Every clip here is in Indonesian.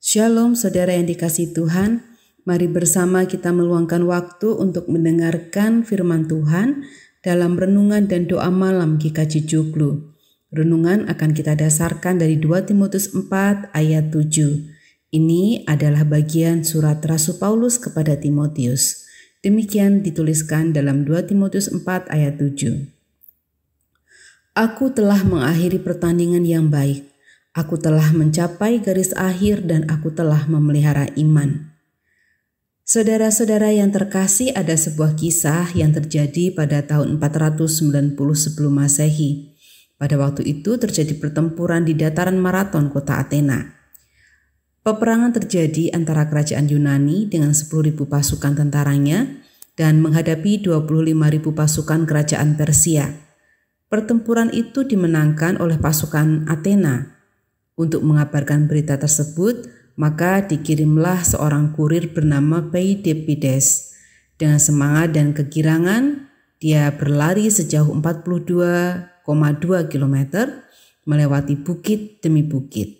Shalom saudara yang dikasihi Tuhan, mari bersama kita meluangkan waktu untuk mendengarkan firman Tuhan dalam renungan dan doa malam GKJ Joglo. Renungan akan kita dasarkan dari 2 Timotius 4 ayat 7. Ini adalah bagian surat Rasul Paulus kepada Timotius. Demikian dituliskan dalam 2 Timotius 4 ayat 7. Aku telah mengakhiri pertandingan yang baik. Aku telah mencapai garis akhir dan aku telah memelihara iman. Saudara-saudara yang terkasih, ada sebuah kisah yang terjadi pada tahun 490 sebelum Masehi. Pada waktu itu terjadi pertempuran di dataran Marathon kota Athena. Peperangan terjadi antara kerajaan Yunani dengan 10.000 pasukan tentaranya dan menghadapi 25.000 pasukan kerajaan Persia. Pertempuran itu dimenangkan oleh pasukan Athena. Untuk mengabarkan berita tersebut, maka dikirimlah seorang kurir bernama Peidippides. Dengan semangat dan kegirangan, dia berlari sejauh 42,2 km melewati bukit demi bukit.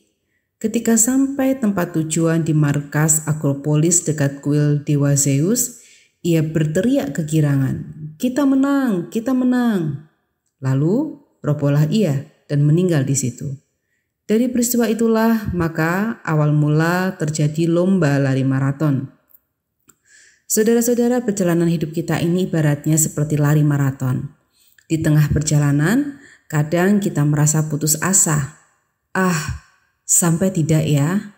Ketika sampai tempat tujuan di markas Akropolis dekat kuil Dewa Zeus, ia berteriak kegirangan, "Kita menang, kita menang!" Lalu robohlah ia dan meninggal di situ. Dari peristiwa itulah maka awal mula terjadi lomba lari maraton. Saudara-saudara, perjalanan hidup kita ini ibaratnya seperti lari maraton. Di tengah perjalanan, kadang kita merasa putus asa. Sampai tidak ya?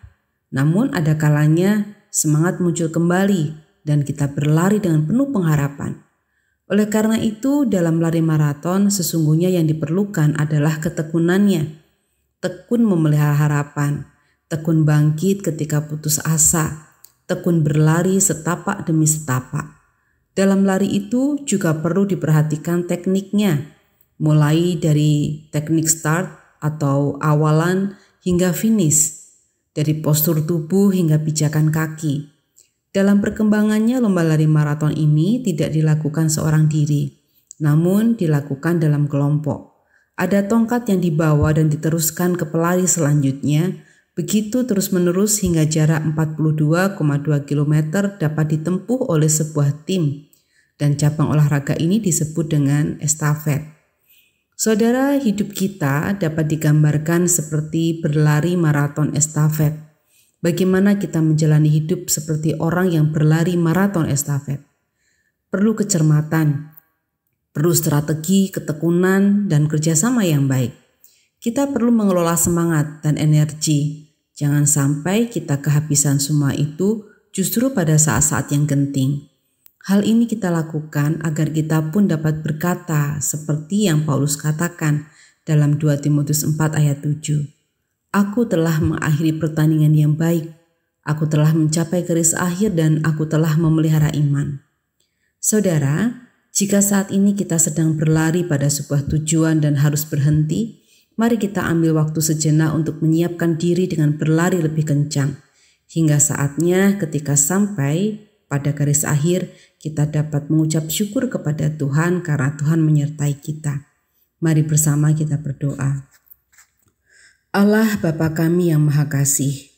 Namun ada kalanya semangat muncul kembali dan kita berlari dengan penuh pengharapan. Oleh karena itu, dalam lari maraton sesungguhnya yang diperlukan adalah ketekunannya. Tekun memelihara harapan, tekun bangkit ketika putus asa, tekun berlari setapak demi setapak. Dalam lari itu juga perlu diperhatikan tekniknya, mulai dari teknik start atau awalan hingga finish, dari postur tubuh hingga pijakan kaki. Dalam perkembangannya, lomba lari maraton ini tidak dilakukan seorang diri, namun dilakukan dalam kelompok. Ada tongkat yang dibawa dan diteruskan ke pelari selanjutnya, begitu terus-menerus hingga jarak 42,2 km dapat ditempuh oleh sebuah tim, dan cabang olahraga ini disebut dengan estafet. Saudara, hidup kita dapat digambarkan seperti berlari maraton estafet. Bagaimana kita menjalani hidup seperti orang yang berlari maraton estafet? Perlu kecermatan, perlu strategi, ketekunan, dan kerjasama yang baik. Kita perlu mengelola semangat dan energi. Jangan sampai kita kehabisan semua itu justru pada saat-saat yang genting. Hal ini kita lakukan agar kita pun dapat berkata seperti yang Paulus katakan dalam 2 Timotius 4 ayat 7. Aku telah mengakhiri pertandingan yang baik. Aku telah mencapai garis akhir dan aku telah memelihara iman. Saudara, jika saat ini kita sedang berlari pada sebuah tujuan dan harus berhenti, mari kita ambil waktu sejenak untuk menyiapkan diri dengan berlari lebih kencang. Hingga saatnya ketika sampai pada garis akhir, kita dapat mengucap syukur kepada Tuhan karena Tuhan menyertai kita. Mari bersama kita berdoa. Allah Bapa kami yang Maha Kasih,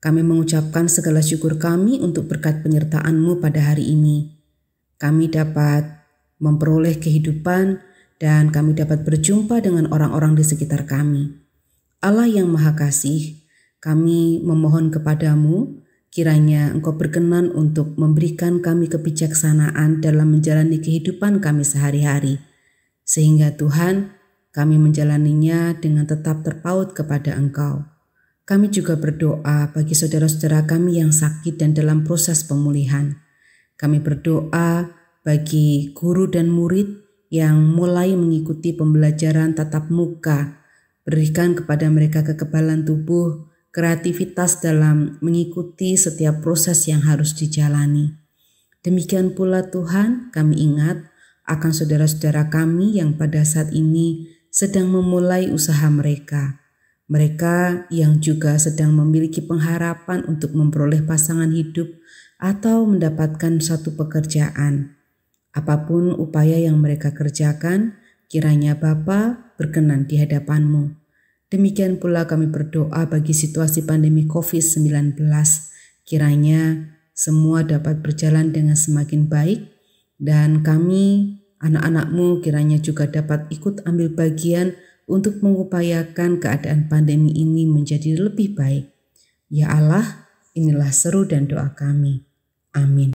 kami mengucapkan segala syukur kami untuk berkat penyertaan-Mu pada hari ini. Kami dapat memperoleh kehidupan dan kami dapat berjumpa dengan orang-orang di sekitar kami. Allah yang Maha Kasih, kami memohon kepadamu, kiranya Engkau berkenan untuk memberikan kami kebijaksanaan dalam menjalani kehidupan kami sehari-hari. Sehingga Tuhan, kami menjalaninya dengan tetap terpaut kepada Engkau. Kami juga berdoa bagi saudara-saudara kami yang sakit dan dalam proses pemulihan. Kami berdoa bagi guru dan murid yang mulai mengikuti pembelajaran tatap muka. Berikan kepada mereka kekebalan tubuh, kreativitas dalam mengikuti setiap proses yang harus dijalani. Demikian pula Tuhan, kami ingat akan saudara-saudara kami yang pada saat ini sedang memulai usaha mereka. Mereka yang juga sedang memiliki pengharapan untuk memperoleh pasangan hidup atau mendapatkan satu pekerjaan. Apapun upaya yang mereka kerjakan, kiranya Bapa berkenan di hadapan-Mu. Demikian pula kami berdoa bagi situasi pandemi COVID-19. Kiranya semua dapat berjalan dengan semakin baik dan kami, anak-anak-Mu, kiranya juga dapat ikut ambil bagian untuk mengupayakan keadaan pandemi ini menjadi lebih baik. Ya Allah, inilah seru dan doa kami. Amin.